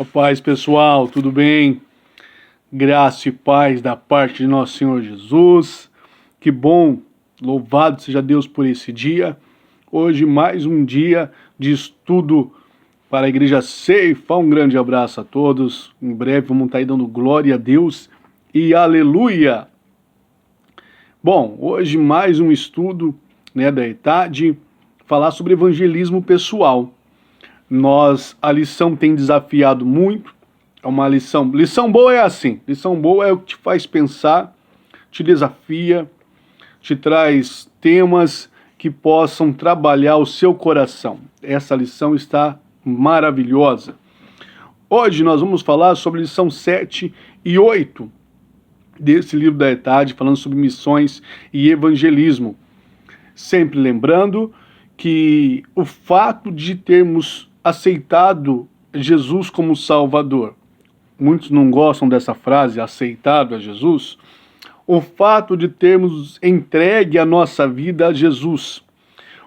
A paz, pessoal, tudo bem? Graça e paz da parte de nosso Senhor Jesus. Que bom, louvado seja Deus por esse dia. Hoje mais um dia de estudo para a Igreja Ceifa. Um grande abraço a todos. Em breve vamos estar aí dando glória a Deus e aleluia. Bom, hoje mais um estudo da ETAD, falar sobre evangelismo pessoal. A lição tem desafiado muito, é uma lição boa é assim, lição boa é o que te faz pensar, te desafia, te traz temas que possam trabalhar o seu coração. Essa lição está maravilhosa. Hoje nós vamos falar sobre a lição 7 e 8 desse livro da ETAD, falando sobre missões e evangelismo. Sempre lembrando que o fato de termos aceitado Jesus como Salvador, muitos não gostam dessa frase, aceitado a Jesus, o fato de termos entregue a nossa vida a Jesus,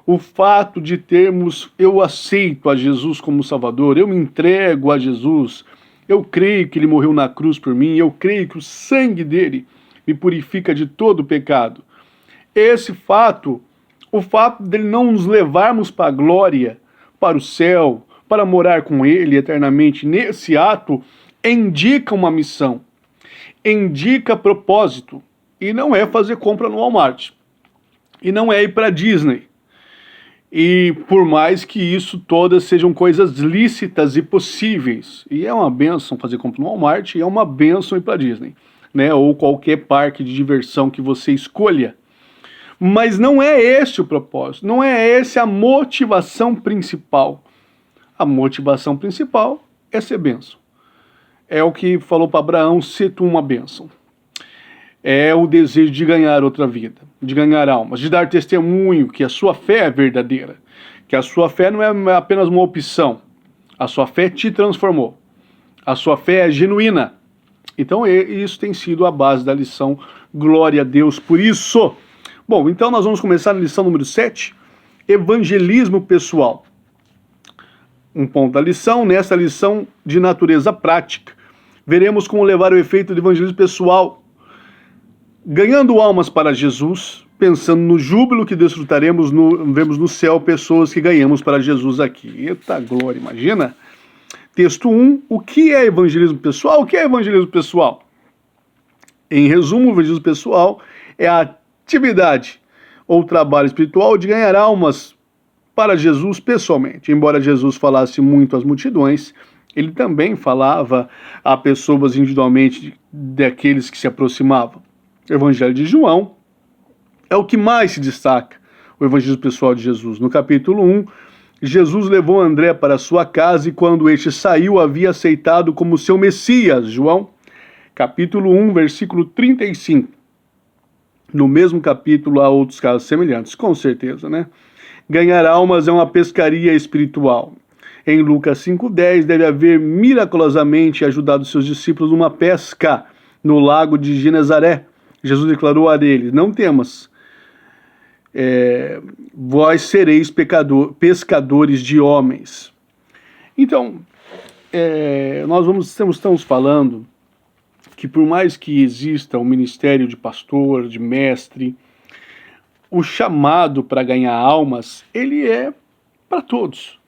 o fato de termos, eu aceito a Jesus como Salvador, eu me entrego a Jesus, eu creio que Ele morreu na cruz por mim, eu creio que o sangue dele me purifica de todo o pecado. Esse fato, o fato dele não nos levarmos para a glória, para o céu, para morar com Ele eternamente, nesse ato, indica uma missão, indica propósito, e não é fazer compra no Walmart, e não é ir para a Disney. E por mais que isso todas sejam coisas lícitas e possíveis, e é uma bênção fazer compra no Walmart, e é uma bênção ir para a Disney, ou qualquer parque de diversão que você escolha. Mas não é esse o propósito, não é essa a motivação principal. A motivação principal é ser bênção. É o que falou para Abraão, se tu uma bênção. É o desejo de ganhar outra vida, de ganhar almas, de dar testemunho que a sua fé é verdadeira, que a sua fé não é apenas uma opção, a sua fé te transformou, a sua fé é genuína. Então isso tem sido a base da lição, glória a Deus por isso. Bom, então nós vamos começar na lição número 7, evangelismo pessoal. Um ponto da lição, nessa lição de natureza prática, veremos como levar o efeito do evangelismo pessoal, ganhando almas para Jesus, pensando no júbilo que desfrutaremos, vemos no céu pessoas que ganhamos para Jesus aqui. Eita glória, imagina! Texto 1, o que é evangelismo pessoal? O que é evangelismo pessoal? Em resumo, o evangelismo pessoal é a atividade ou trabalho espiritual de ganhar almas para Jesus pessoalmente. Embora Jesus falasse muito às multidões, ele também falava a pessoas individualmente daqueles que se aproximavam. O Evangelho de João é o que mais se destaca, o evangelismo pessoal de Jesus. No capítulo 1, Jesus levou André para sua casa e quando este saiu, havia aceitado como seu Messias. João, capítulo 1, versículo 35. No mesmo capítulo há outros casos semelhantes, com certeza, Ganhar almas é uma pescaria espiritual. Em Lucas 5,10, deve haver miraculosamente ajudado seus discípulos numa pesca no lago de Genezaré. Jesus declarou a eles, não temas, vós sereis pescadores de homens. Então, estamos falando que por mais que exista o ministério de pastor, de mestre, o chamado para ganhar almas, ele é para todos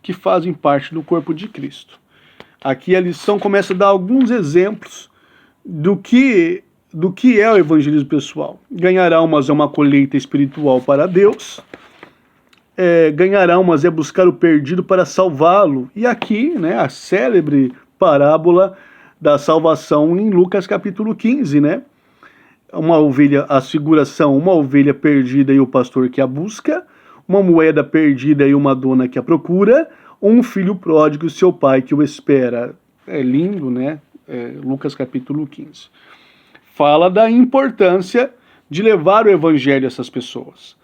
que fazem parte do corpo de Cristo. Aqui a lição começa a dar alguns exemplos do que é o evangelismo pessoal. Ganhar almas é uma colheita espiritual para Deus, ganhar almas é buscar o perdido para salvá-lo. E aqui, a célebre parábola da salvação em Lucas capítulo 15, uma ovelha, a figuração, uma ovelha perdida e o pastor que a busca, uma moeda perdida e uma dona que a procura, um filho pródigo e seu pai que o espera. É lindo, Lucas capítulo 15. Fala da importância de levar o evangelho a essas pessoas.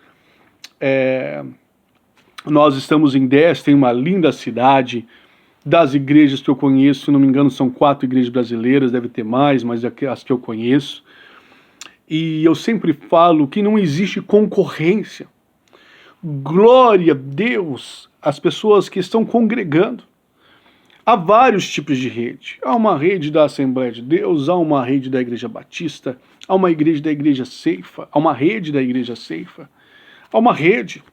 Nós estamos em Destra, em uma linda cidade. Das igrejas que eu conheço, se não me engano, são 4 igrejas brasileiras, deve ter mais, mas as que eu conheço. E eu sempre falo que não existe concorrência. Glória a Deus, as pessoas que estão congregando. Há vários tipos de rede. Há uma rede da Assembleia de Deus, há uma rede da Igreja Batista, há uma rede da Igreja Ceifa, há uma rede da Igreja Ceifa, há uma rede.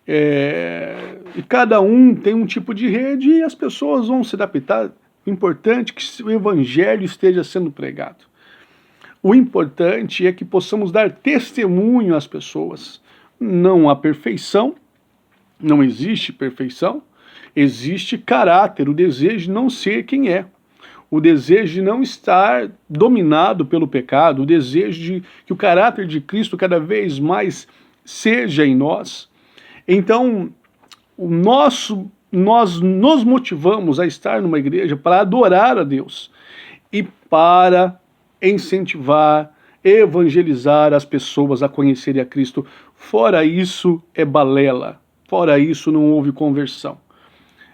E cada um tem um tipo de rede e as pessoas vão se adaptar. O importante é que o Evangelho esteja sendo pregado. O importante é que possamos dar testemunho às pessoas. Não há perfeição, não existe perfeição, existe caráter, o desejo de não ser quem é, o desejo de não estar dominado pelo pecado, o desejo de que o caráter de Cristo cada vez mais seja em nós. Então, nós nos motivamos a estar numa igreja para adorar a Deus e para incentivar, evangelizar as pessoas a conhecerem a Cristo. Fora isso, é balela. Fora isso, não houve conversão.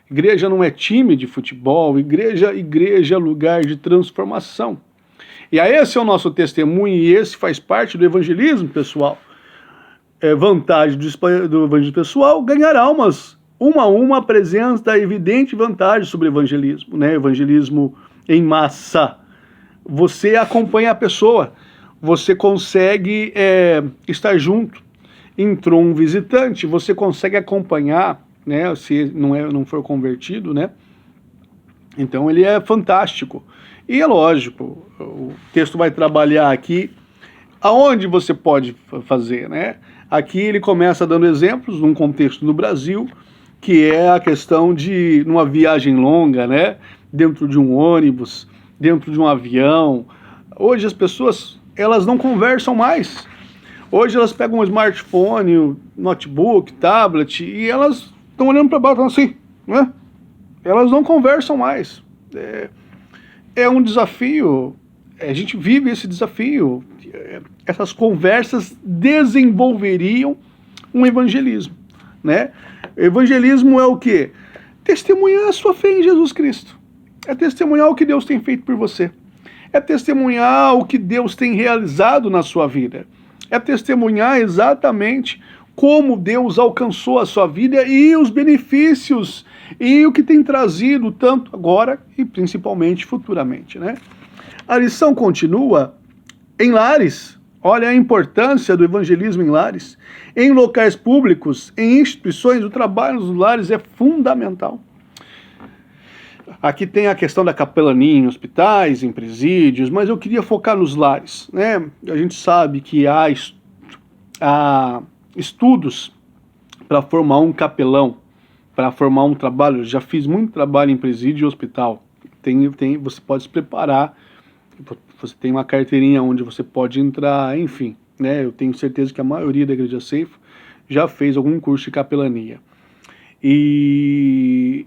Igreja não é time de futebol, igreja é lugar de transformação. E esse é o nosso testemunho e esse faz parte do evangelismo pessoal. Vantagem do evangelismo pessoal, ganhar almas. Uma a uma apresenta evidente vantagem sobre o evangelismo, né? Evangelismo em massa. Você acompanha a pessoa, você consegue estar junto. Entrou um visitante, você consegue acompanhar, né? Se não for convertido, né? Então ele é fantástico. E é lógico, o texto vai trabalhar aqui aonde você pode fazer, né? Aqui ele começa dando exemplos num contexto no Brasil, que é a questão de numa viagem longa, né? Dentro de um ônibus, dentro de um avião. Hoje as pessoas, elas não conversam mais. Hoje elas pegam um smartphone, notebook, tablet, e elas estão olhando para baixo assim, né? Elas não conversam mais. É um desafio, a gente vive esse desafio. Essas conversas desenvolveriam um evangelismo, né? Evangelismo é o quê? Testemunhar a sua fé em Jesus Cristo. É testemunhar o que Deus tem feito por você. É testemunhar o que Deus tem realizado na sua vida. É testemunhar exatamente como Deus alcançou a sua vida e os benefícios e o que tem trazido tanto agora e principalmente futuramente, né? A lição continua em lares. Olha a importância do evangelismo em lares. Em locais públicos, em instituições, o trabalho nos lares é fundamental. Aqui tem a questão da capelania em hospitais, em presídios, mas eu queria focar nos lares, né? A gente sabe que há estudos para formar um capelão, para formar um trabalho. Eu já fiz muito trabalho em presídio e hospital. Você pode se preparar, você tem uma carteirinha onde você pode entrar, enfim, né? Eu tenho certeza que a maioria da Igreja Ceifa já fez algum curso de capelania. E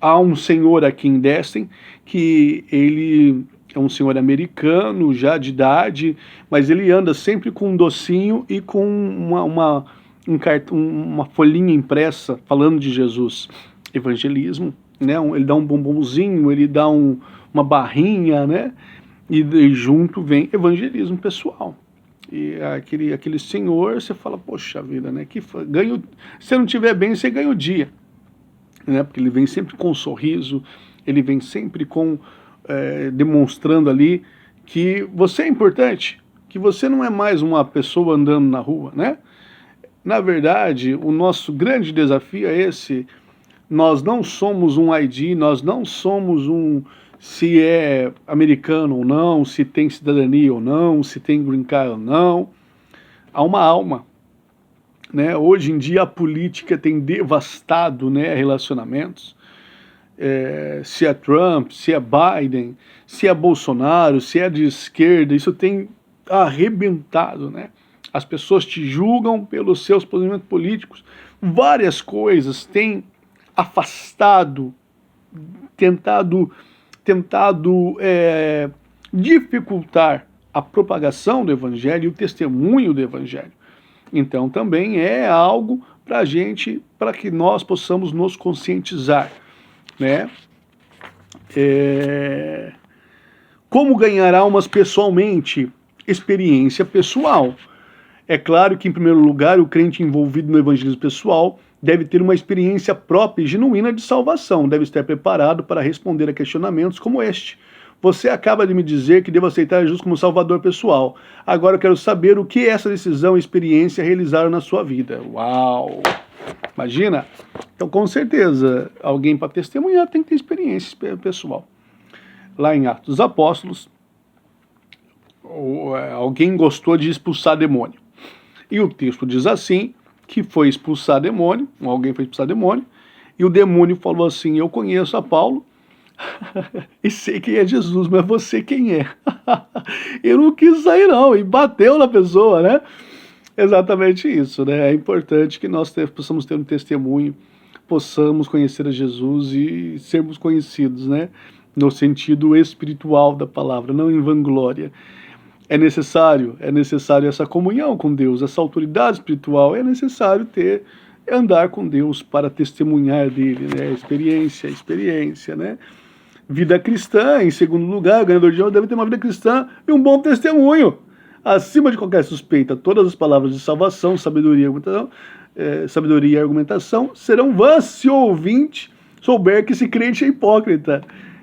há um senhor aqui em Destin que ele é um senhor americano, já de idade, mas ele anda sempre com um docinho e com uma folhinha impressa falando de Jesus. Evangelismo, né? Ele dá um bombonzinho, ele dá uma barrinha, né? E junto vem evangelismo pessoal. E aquele senhor, você fala, poxa vida, né? Se não tiver bem, você ganha o dia. Né? Porque ele vem sempre com um sorriso, ele vem sempre demonstrando ali que você é importante, que você não é mais uma pessoa andando na rua, né? Na verdade, o nosso grande desafio é esse. Nós não somos um ID, nós não somos se é americano ou não, se tem cidadania ou não, se tem green card ou não. Há uma alma. Né? Hoje em dia a política tem devastado, né, relacionamentos. Se é Trump, se é Biden, se é Bolsonaro, se é de esquerda, isso tem arrebentado, né? As pessoas te julgam pelos seus posicionamentos políticos. Várias coisas têm afastado, tentado dificultar a propagação do Evangelho e o testemunho do Evangelho. Então também é algo para que nós possamos nos conscientizar, né? Como ganhar almas pessoalmente? Experiência pessoal. É claro que, em primeiro lugar, o crente envolvido no evangelismo pessoal deve ter uma experiência própria e genuína de salvação, deve estar preparado para responder a questionamentos como este. Você acaba de me dizer que devo aceitar Jesus como Salvador pessoal. Agora eu quero saber o que essa decisão e experiência realizaram na sua vida. Uau! Imagina? Então, com certeza, alguém para testemunhar tem que ter experiência pessoal. Lá em Atos dos Apóstolos, alguém gostou de expulsar demônio. E o texto diz assim, que foi expulsar demônio, alguém foi expulsar demônio, e o demônio falou assim, eu conheço a Paulo, e sei quem é Jesus, mas você quem é? Eu não quis sair não, e bateu na pessoa, né? Exatamente isso, né? É importante que nós possamos ter um testemunho, possamos conhecer a Jesus e sermos conhecidos, né? No sentido espiritual da palavra, não em vanglória. É necessário essa comunhão com Deus, essa autoridade espiritual, é necessário andar com Deus para testemunhar dele, né? Experiência, né? Vida cristã, em segundo lugar, o ganhador de alma deve ter uma vida cristã e um bom testemunho. Acima de qualquer suspeita, todas as palavras de salvação, sabedoria e argumentação serão vãs se o ouvinte souber que esse crente é hipócrita.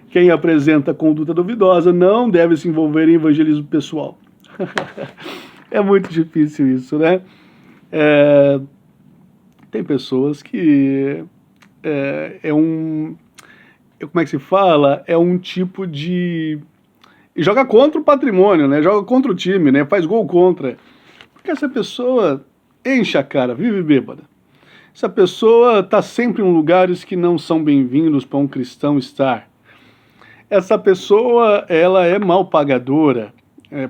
Quem apresenta conduta duvidosa não deve se envolver em evangelismo pessoal. É muito difícil isso, né? Tem pessoas que como é que se fala? É um tipo de... joga contra o patrimônio, né? Joga contra o time, né? Faz gol contra. Porque essa pessoa enche a cara, vive bêbada. Essa pessoa está sempre em lugares que não são bem-vindos para um cristão estar. Essa pessoa, ela é mal pagadora.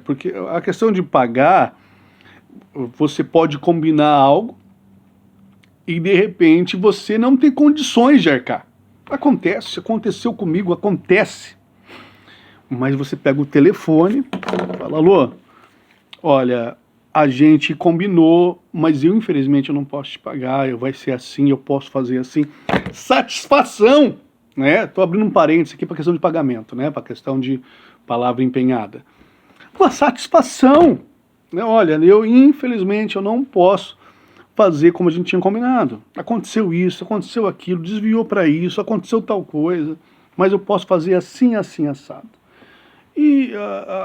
Porque a questão de pagar, você pode combinar algo e, de repente, você não tem condições de arcar. Aconteceu comigo, acontece. Mas você pega o telefone e fala, alô, olha, a gente combinou, mas eu, infelizmente, eu não posso te pagar, vai ser assim, eu posso fazer assim. Satisfação! Né? Estou abrindo um parênteses aqui para a questão de pagamento, né? Para a questão de palavra empenhada. Uma satisfação! Né? Olha, infelizmente, eu não posso fazer como a gente tinha combinado. Aconteceu isso, aconteceu aquilo, desviou para isso, aconteceu tal coisa, mas eu posso fazer assim, assim, assado. E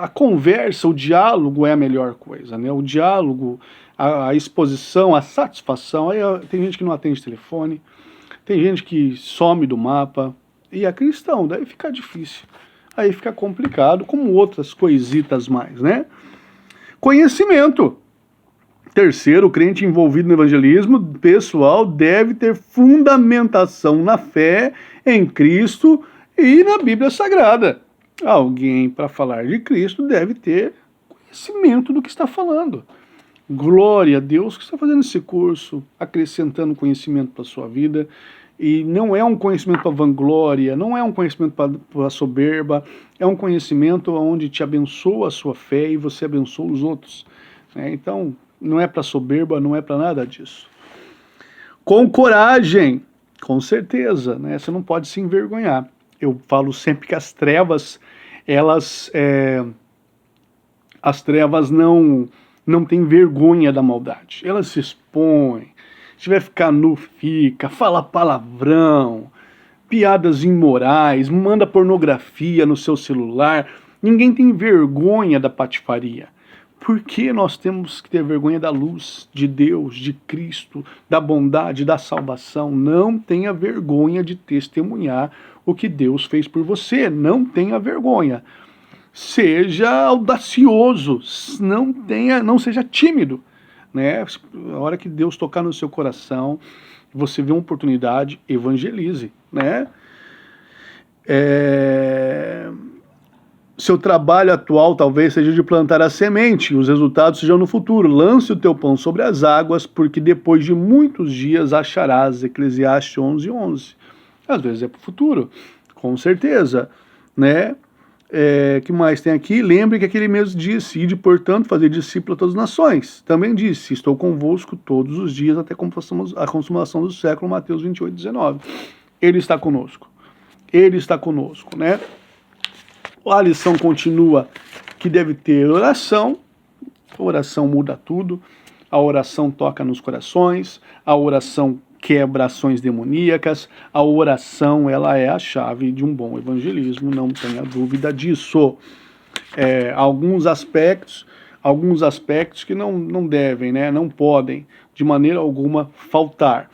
a conversa, o diálogo é a melhor coisa, né? O diálogo, a exposição, a satisfação. Aí tem gente que não atende telefone, tem gente que some do mapa, e é cristão, daí fica difícil. Aí fica complicado, como outras coisitas mais, né? Conhecimento. Terceiro, o crente envolvido no evangelismo pessoal deve ter fundamentação na fé em Cristo e na Bíblia Sagrada. Alguém, para falar de Cristo, deve ter conhecimento do que está falando. Glória a Deus que está fazendo esse curso, acrescentando conhecimento para a sua vida. E não é um conhecimento para vanglória, não é um conhecimento para soberba, é um conhecimento onde te abençoa a sua fé e você abençoa os outros. Então, não é para soberba, não é para nada disso. Com coragem, com certeza, né? Você não pode se envergonhar. Eu falo sempre que as trevas não têm vergonha da maldade. Elas se expõem. Se tiver ficar nu, fica, fala palavrão, piadas imorais, manda pornografia no seu celular. Ninguém tem vergonha da patifaria. Por que nós temos que ter vergonha da luz de Deus, de Cristo, da bondade, da salvação? Não tenha vergonha de testemunhar o que Deus fez por você. Não tenha vergonha. Seja audacioso, não seja tímido. Né? A hora que Deus tocar no seu coração, você vê uma oportunidade, evangelize. Né? Seu trabalho atual talvez seja de plantar a semente, os resultados sejam no futuro. Lance o teu pão sobre as águas, porque depois de muitos dias acharás. Eclesiastes 11:11. Às vezes é para o futuro, com certeza. Né? Que mais tem aqui? Lembre que aquele mesmo disse, ide, portanto, fazer discípulo a todas as nações. Também disse, estou convosco todos os dias até a consumação do século, Mateus 28:19. Ele está conosco. Ele está conosco, né? A lição continua que deve ter oração. A oração muda tudo. A oração toca nos corações. A oração quebra ações demoníacas. A oração, ela é a chave de um bom evangelismo, não tenha dúvida disso. Alguns aspectos que não devem, né, não podem de maneira alguma faltar.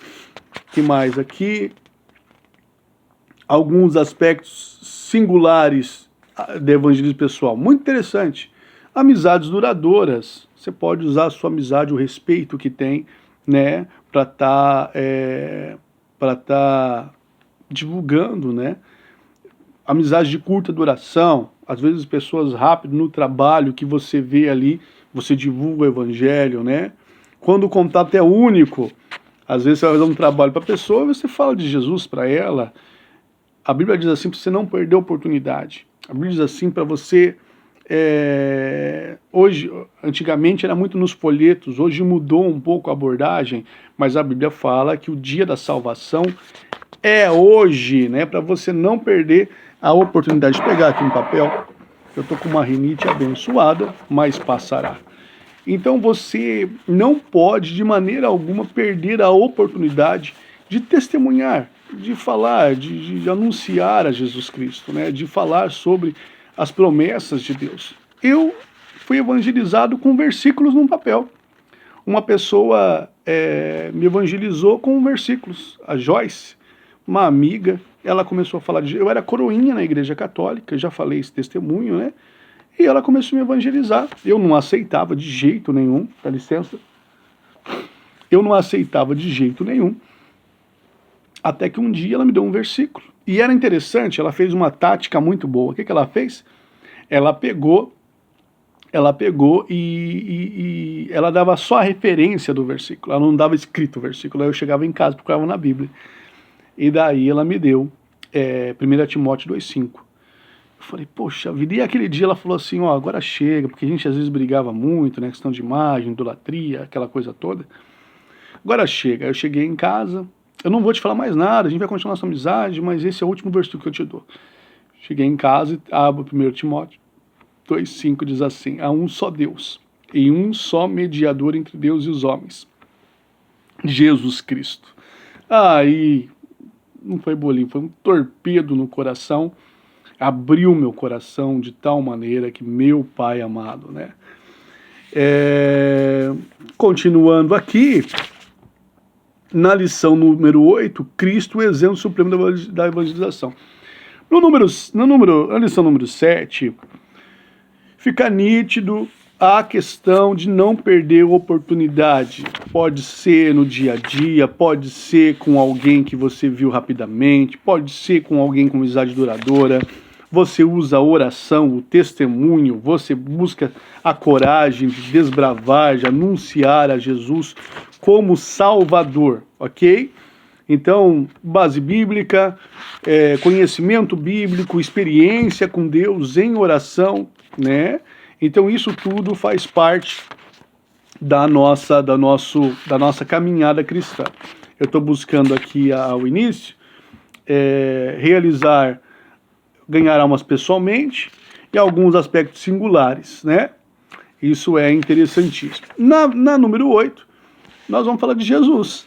Que mais aqui? Alguns aspectos singulares de evangelismo pessoal. Muito interessante. Amizades duradouras. Você pode usar a sua amizade, o respeito que tem, né, para tá divulgando, né? Amizade de curta duração. Às vezes pessoas rápidas no trabalho que você vê ali, você divulga o evangelho, né? Quando o contato é único, às vezes você vai fazer um trabalho para a pessoa e você fala de Jesus para ela. A Bíblia diz assim para você não perder a oportunidade. A Bíblia diz assim para você... hoje, antigamente era muito nos folhetos, hoje mudou um pouco a abordagem, mas a Bíblia fala que o dia da salvação é hoje, né? Para você não perder a oportunidade de pegar aqui um papel. Eu estou com uma rinite abençoada, mas passará. Então você não pode de maneira alguma perder a oportunidade de testemunhar, de falar, de anunciar a Jesus Cristo, né? De falar sobre as promessas de Deus. Eu fui evangelizado com versículos num papel. Uma pessoa me evangelizou com versículos. A Joyce, uma amiga, ela começou a falar de... Eu era coroinha na igreja católica, já falei esse testemunho, né? E ela começou a me evangelizar. Eu não aceitava de jeito nenhum, dá licença. Eu não aceitava de jeito nenhum. Até que um dia ela me deu um versículo. E era interessante, ela fez uma tática muito boa. O que ela fez? Ela pegou e ela dava só a referência do versículo. Ela não dava escrito o versículo. Aí eu chegava em casa, procurava na Bíblia. E daí ela me deu 1 Timóteo 2,5. Eu falei, poxa vida, e aquele dia ela falou assim, ó, agora chega, porque a gente às vezes brigava muito, né, questão de imagem, idolatria, aquela coisa toda. Agora chega. Eu cheguei em casa, eu não vou te falar mais nada, a gente vai continuar nossa amizade, mas esse é o último versículo que eu te dou. Cheguei em casa e abro 1 Timóteo 2,5, diz assim, há um só Deus e um só mediador entre Deus e os homens, Jesus Cristo. Aí, não foi bolinho, foi um torpedo no coração, abriu meu coração de tal maneira que meu Pai amado, né? Continuando aqui, na lição número 8, Cristo, o exemplo supremo da evangelização. Na lição número 7, fica nítido a questão de não perder a oportunidade. Pode ser no dia a dia, pode ser com alguém que você viu rapidamente, pode ser com alguém com amizade duradoura. Você usa a oração, o testemunho, você busca a coragem de desbravar, de anunciar a Jesus como Salvador, ok? Então, base bíblica, conhecimento bíblico, experiência com Deus em oração, né? Então isso tudo faz parte da nossa caminhada cristã. Eu estou buscando aqui ao início ganhar almas pessoalmente e alguns aspectos singulares, né? Isso é interessantíssimo. Na número 8, nós vamos falar de Jesus,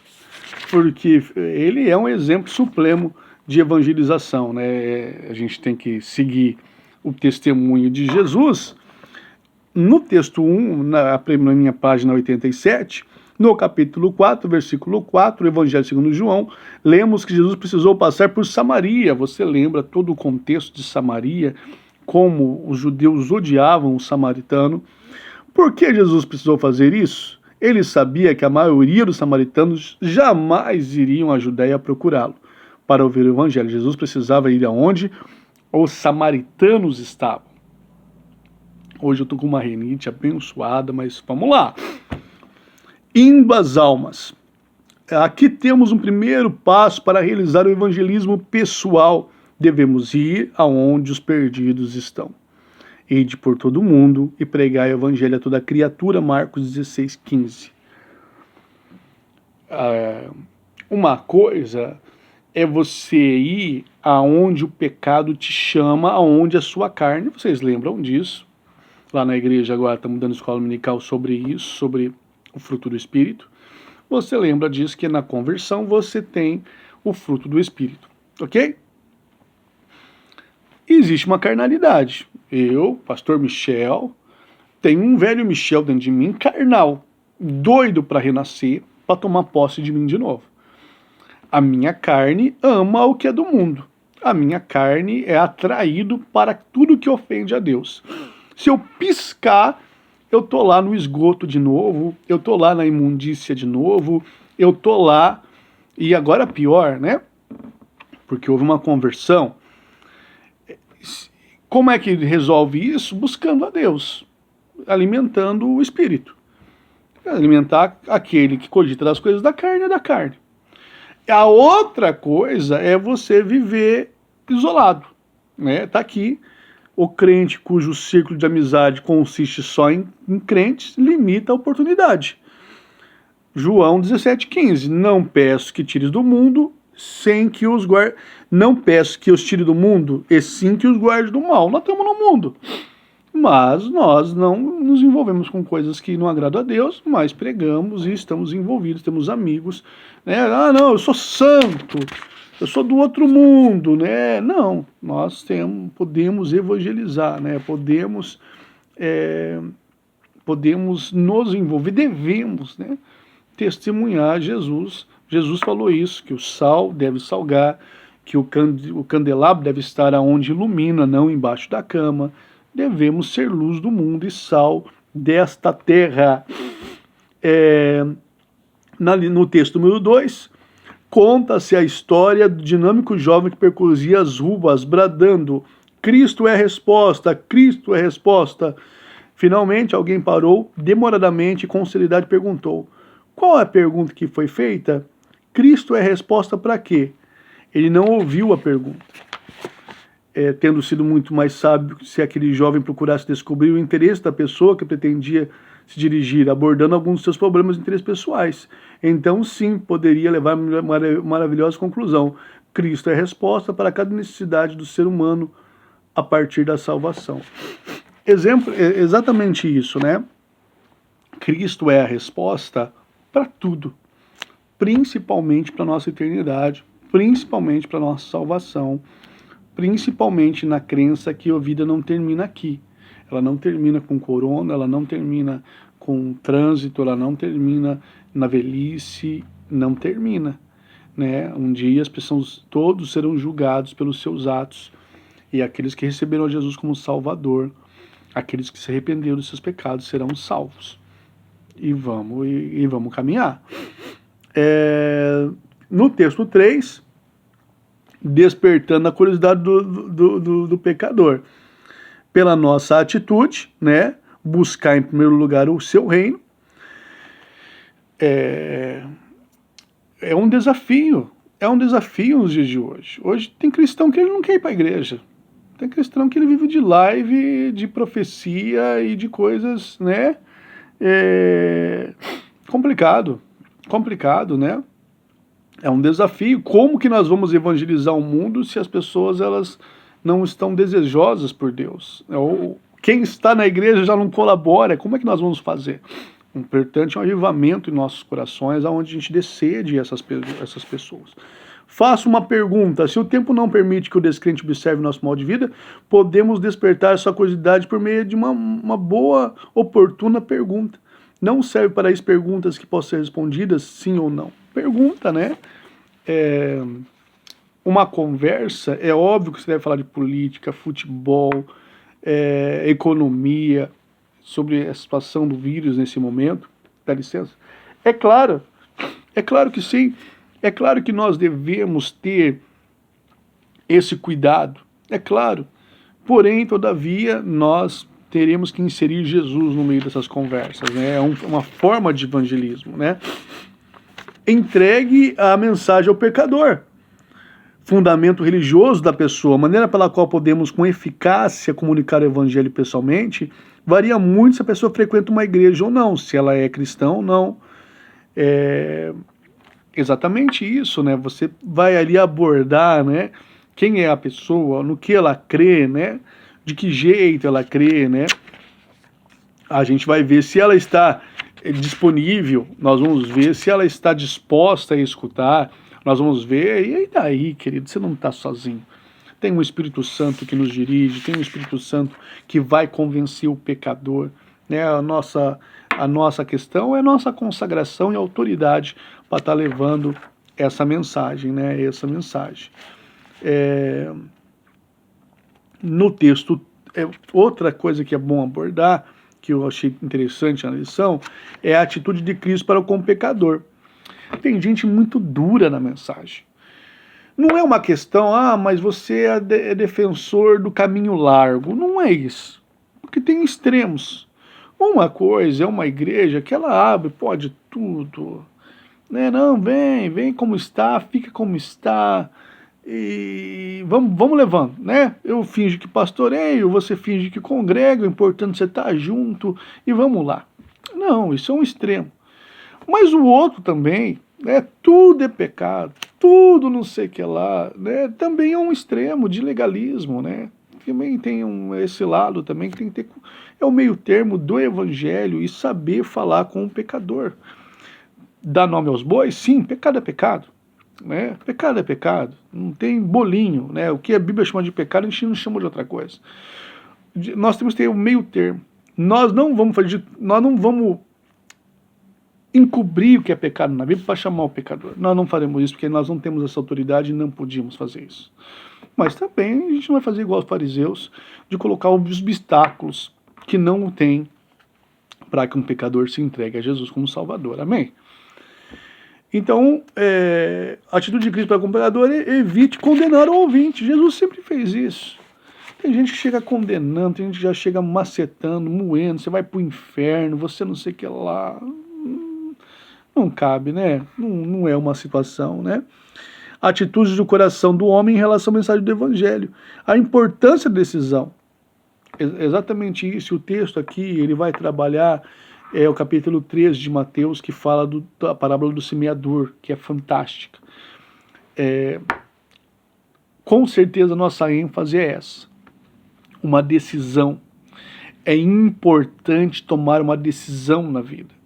porque ele é um exemplo supremo de evangelização, né? A gente tem que seguir o testemunho de Jesus. No texto 1, na minha página 87, no capítulo 4, versículo 4, Evangelho segundo João, lemos que Jesus precisou passar por Samaria. Você lembra todo o contexto de Samaria, como os judeus odiavam o samaritano. Por que Jesus precisou fazer isso? Ele sabia que a maioria dos samaritanos jamais iriam à Judéia procurá-lo para ouvir o Evangelho. Jesus precisava ir aonde os samaritanos estavam. Hoje eu estou com uma rinite abençoada, mas vamos lá. Indo às almas. Aqui temos um primeiro passo para realizar o evangelismo pessoal. Devemos ir aonde os perdidos estão. Ide por todo o mundo e pregai o evangelho a toda criatura. Marcos 16:15. Uma coisa é você ir aonde o pecado te chama, aonde a sua carne. Vocês lembram disso? Lá na igreja agora estamos dando escola dominical sobre isso, sobre o fruto do Espírito. você lembra disso, que na conversão você tem o fruto do Espírito, ok? Existe uma carnalidade. Eu, pastor Michel, tenho um velho Michel dentro de mim, carnal, doido para renascer, para tomar posse de mim de novo. A minha carne ama o que é do mundo. A minha carne é atraído para tudo que ofende a Deus. Se eu piscar, eu tô lá no esgoto de novo, eu tô lá na imundícia de novo, eu tô lá, e agora pior, né? Porque houve uma conversão. Como é que resolve isso? Buscando a Deus, alimentando o Espírito. Alimentar aquele que cogita das coisas da carne é da carne. A outra coisa é você viver isolado, né? Tá aqui, o crente cujo círculo de amizade consiste só em crentes, limita a oportunidade. João 17,15, não peço que tires do mundo, sem que os guarde. Não peço que os tire do mundo, e sim que os guarde do mal. Nós estamos no mundo, mas nós não nos envolvemos com coisas que não agradam a Deus, mas pregamos e estamos envolvidos, temos amigos, né? Ah, não, eu sou santo, eu sou do outro mundo, né? Não, nós podemos evangelizar, né? Podemos nos envolver, devemos, né? Testemunhar Jesus. Jesus falou isso, que o sal deve salgar, que o candelabro deve estar aonde ilumina, não embaixo da cama. Devemos ser luz do mundo e sal desta terra. No texto número 2, conta-se a história do dinâmico jovem que percorria as ruas, bradando: Cristo é a resposta, Cristo é a resposta. Finalmente, alguém parou, demoradamente e com seriedade perguntou: qual é a pergunta que foi feita? Cristo é a resposta para quê? Ele não ouviu a pergunta. Tendo sido muito mais sábio se aquele jovem procurasse descobrir o interesse da pessoa que pretendia se dirigir, abordando alguns dos seus problemas e interesses pessoais. Então, sim, poderia levar a maravilhosa conclusão: Cristo é a resposta para cada necessidade do ser humano a partir da salvação. Exemplo, exatamente isso, né? Cristo é a resposta para tudo, principalmente para a nossa eternidade, principalmente para a nossa salvação, principalmente na crença que a vida não termina aqui. Ela não termina com corona, ela não termina com trânsito, ela não termina na velhice, não termina, né? Um dia as pessoas todos serão julgados pelos seus atos, e aqueles que receberam a Jesus como Salvador, aqueles que se arrependeram dos seus pecados serão salvos. E vamos caminhar. No texto 3, despertando a curiosidade do pecador. Pela nossa atitude, né? Buscar em primeiro lugar o seu reino. É um desafio. É um desafio nos dias de hoje. Hoje tem cristão que ele não quer ir para a igreja. Tem cristão que ele vive de live, de profecia e de coisas, né? Complicado, né? É um desafio. Como que nós vamos evangelizar o mundo se as pessoas elas não estão desejosas por Deus? Ou quem está na igreja já não colabora. Como é que nós vamos fazer? O importante é um avivamento em nossos corações, aonde a gente decide essas pessoas. Faço uma pergunta: se o tempo não permite que o descrente observe nosso modo de vida, podemos despertar sua curiosidade por meio de uma boa, oportuna pergunta. Não serve para isso perguntas que possam ser respondidas sim ou não. Pergunta, né? Uma conversa, é óbvio que você deve falar de política, futebol, economia, sobre a situação do vírus nesse momento. Dá licença? É claro que sim. É claro que nós devemos ter esse cuidado, é claro. Porém, todavia, nós teremos que inserir Jesus no meio dessas conversas, né? É uma forma de evangelismo, né? Entregue a mensagem ao pecador. Fundamento religioso da pessoa, a maneira pela qual podemos com eficácia comunicar o evangelho pessoalmente, varia muito se a pessoa frequenta uma igreja ou não, se ela é cristã ou não. Exatamente isso, né? Você vai ali abordar, né? Quem é a pessoa, no que ela crê, né? De que jeito ela crê, né? A gente vai ver se ela está disponível, nós vamos ver se ela está disposta a escutar, nós vamos ver, e aí daí, querido, você não está sozinho. Tem um Espírito Santo que nos dirige, tem um Espírito Santo que vai convencer o pecador, né? A nossa questão é a nossa consagração e autoridade para estar levando essa mensagem, né? Essa mensagem. No texto, outra coisa que é bom abordar, que eu achei interessante na lição, é a atitude de Cristo para com o pecador. Tem gente muito dura na mensagem. Não é uma questão, mas você é defensor do caminho largo. Não é isso. Porque tem extremos. Uma coisa é uma igreja que ela abre, pode tudo. Né? Não, vem como está, fica como está. E vamos levando, né? Eu finjo que pastoreio, você finge que congrega, o importante é você estar junto e vamos lá. Não, isso é um extremo. Mas o outro também, né? Tudo é pecado, tudo não sei o que lá, né? Também é um extremo de legalismo, né? Também tem esse lado também que tem que ter, é o meio termo do evangelho e saber falar com o pecador. Dar nome aos bois? Sim, pecado é pecado. Né? Pecado é pecado, não tem bolinho, né? O que a Bíblia chama de pecado, a gente não chama de outra coisa. Nós temos que ter um meio termo. Nós não vamos encobrir o que é pecado na Bíblia para chamar o pecador. Nós não faremos isso porque nós não temos essa autoridade e não podíamos fazer isso. Mas também a gente não vai fazer igual os fariseus de colocar os obstáculos que não tem para que um pecador se entregue a Jesus como Salvador. Amém? Então, a atitude de Cristo para com o pecador é evite condenar o ouvinte. Jesus sempre fez isso. Tem gente que chega condenando, tem gente que já chega macetando, moendo, você vai para o inferno, você não sei o que lá. Não cabe, né? Não é uma situação, né? Atitudes do coração do homem em relação à mensagem do Evangelho. A importância da decisão. Exatamente isso. O texto aqui, ele vai trabalhar o capítulo 13 de Mateus, que fala da parábola do semeador, que é fantástica. Com certeza, nossa ênfase é essa. Uma decisão. É importante tomar uma decisão na vida.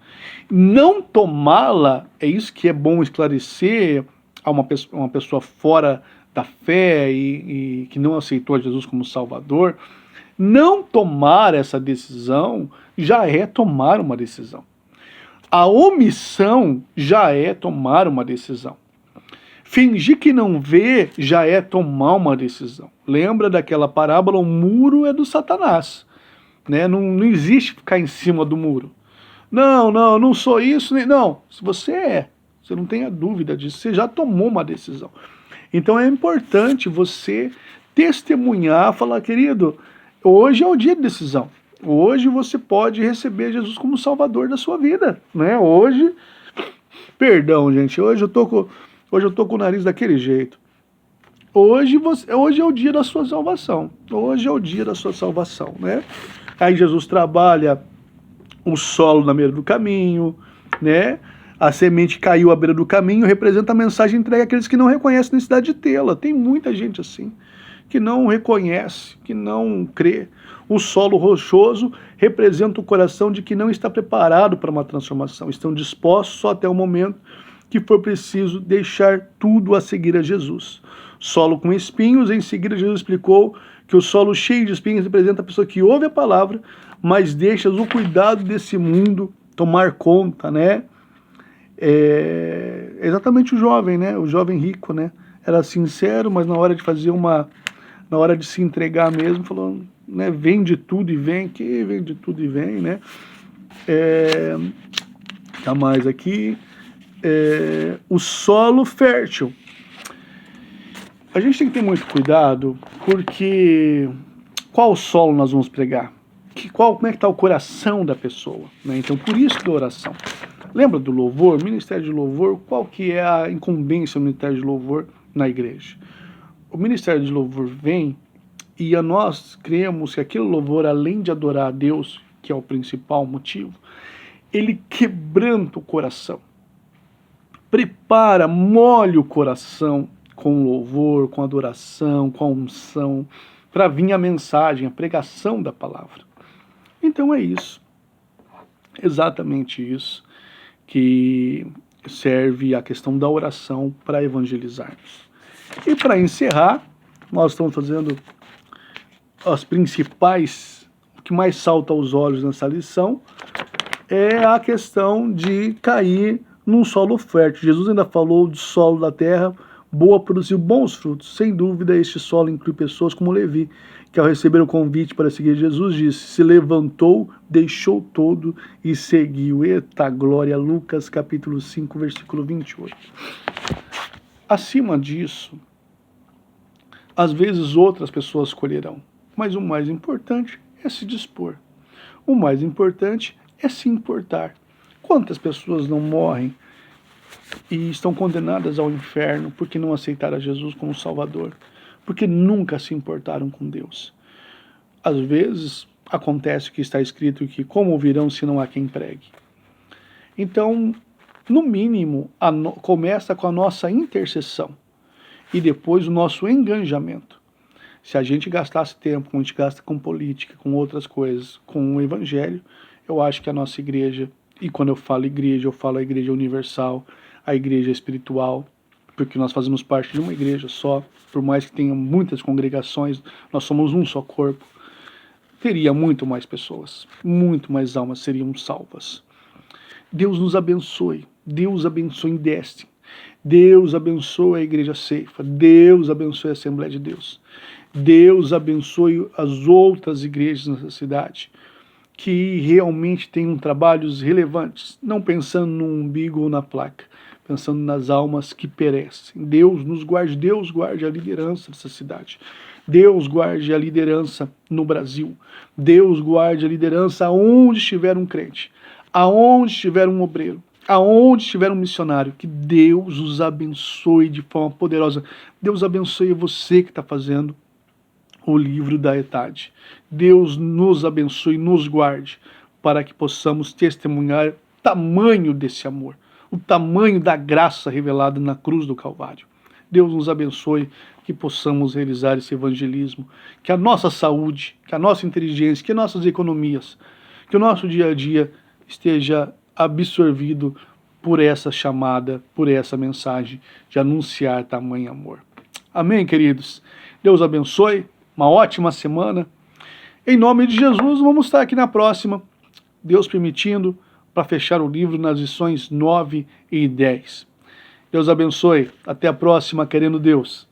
Não tomá-la, é isso que é bom esclarecer a uma pessoa fora da fé e que não aceitou Jesus como Salvador. Não tomar essa decisão já é tomar uma decisão. A omissão já é tomar uma decisão. Fingir que não vê já é tomar uma decisão. Lembra daquela parábola, o muro é do Satanás. Né? Não existe ficar em cima do muro. Não sou isso. Não, se você você não tenha dúvida disso, você já tomou uma decisão. Então é importante você testemunhar, falar, querido, hoje é o dia de decisão. Hoje você pode receber Jesus como Salvador da sua vida, né? Hoje, perdão, gente, hoje eu tô com o nariz daquele jeito. Hoje é o dia da sua salvação. Hoje é o dia da sua salvação, né? Aí Jesus trabalha o solo na beira do caminho, né? A semente caiu à beira do caminho, representa a mensagem entregue àqueles que não reconhecem a necessidade de tê-la. Tem muita gente assim, que não reconhece, que não crê. O solo rochoso representa o coração de que não está preparado para uma transformação. Estão dispostos só até o momento que for preciso deixar tudo a seguir a Jesus. Solo com espinhos, em seguida Jesus explicou que o solo cheio de espinhos representa a pessoa que ouve a palavra, mas deixa o cuidado desse mundo tomar conta, né? Exatamente o jovem, né? O jovem rico, né? Era sincero, mas na hora de fazer na hora de se entregar mesmo, falou, né? Vende tudo e vem, que vende tudo e vem, né? Tá mais aqui. O solo fértil. A gente tem que ter muito cuidado, porque qual solo nós vamos pregar? Como é que está o coração da pessoa? Né? Então, por isso que a oração. Lembra do louvor? Ministério de louvor, qual que é a incumbência do Ministério de louvor na igreja? O Ministério de louvor vem e nós cremos que aquele louvor, além de adorar a Deus, que é o principal motivo, ele quebranta o coração. Prepara, molha o coração com louvor, com adoração, com a unção, para vir a mensagem, a pregação da palavra. Então é isso. Exatamente isso que serve a questão da oração para evangelizarmos. E para encerrar, nós estamos fazendo as principais, o que mais salta aos olhos nessa lição é a questão de cair num solo fértil. Jesus ainda falou do solo da terra boa, produziu bons frutos. Sem dúvida, este solo inclui pessoas como Levi, que ao receber o convite para seguir Jesus, disse, se levantou, deixou todo e seguiu. Eita glória, Lucas capítulo 5, versículo 28. Acima disso, às vezes outras pessoas escolherão, mas o mais importante é se dispor. O mais importante é se importar. Quantas pessoas não morrem e estão condenadas ao inferno porque não aceitaram a Jesus como Salvador, porque nunca se importaram com Deus? Às vezes acontece o que está escrito, que como ouvirão se não há quem pregue? Então, no mínimo, começa com a nossa intercessão e depois o nosso engajamento. Se a gente gastasse tempo, como a gente gasta com política, com outras coisas, com o evangelho, eu acho que a nossa igreja, e quando eu falo igreja, eu falo a igreja universal, a igreja espiritual, porque nós fazemos parte de uma igreja só, por mais que tenha muitas congregações, nós somos um só corpo, teria muito mais pessoas, muito mais almas seriam salvas. Deus nos abençoe, Deus abençoe em Destiny, Deus abençoe a Igreja Ceifa, Deus abençoe a Assembleia de Deus, Deus abençoe as outras igrejas nessa cidade, que realmente tenham trabalhos relevantes, não pensando no umbigo ou na placa, pensando nas almas que perecem. Deus nos guarde, Deus guarde a liderança dessa cidade, Deus guarde a liderança no Brasil, Deus guarde a liderança aonde estiver um crente, aonde estiver um obreiro, aonde estiver um missionário, que Deus os abençoe de forma poderosa. Deus abençoe você que está fazendo o livro da Etade. Deus nos abençoe, nos guarde, para que possamos testemunhar o tamanho desse amor, o tamanho da graça revelada na cruz do Calvário. Deus nos abençoe, que possamos realizar esse evangelismo, que a nossa saúde, que a nossa inteligência, que nossas economias, que o nosso dia a dia esteja absorvido por essa chamada, por essa mensagem de anunciar tamanho amor. Amém, queridos? Deus abençoe, uma ótima semana. Em nome de Jesus, vamos estar aqui na próxima, Deus permitindo, para fechar o livro nas lições 9 e 10. Deus abençoe, até a próxima, querendo Deus.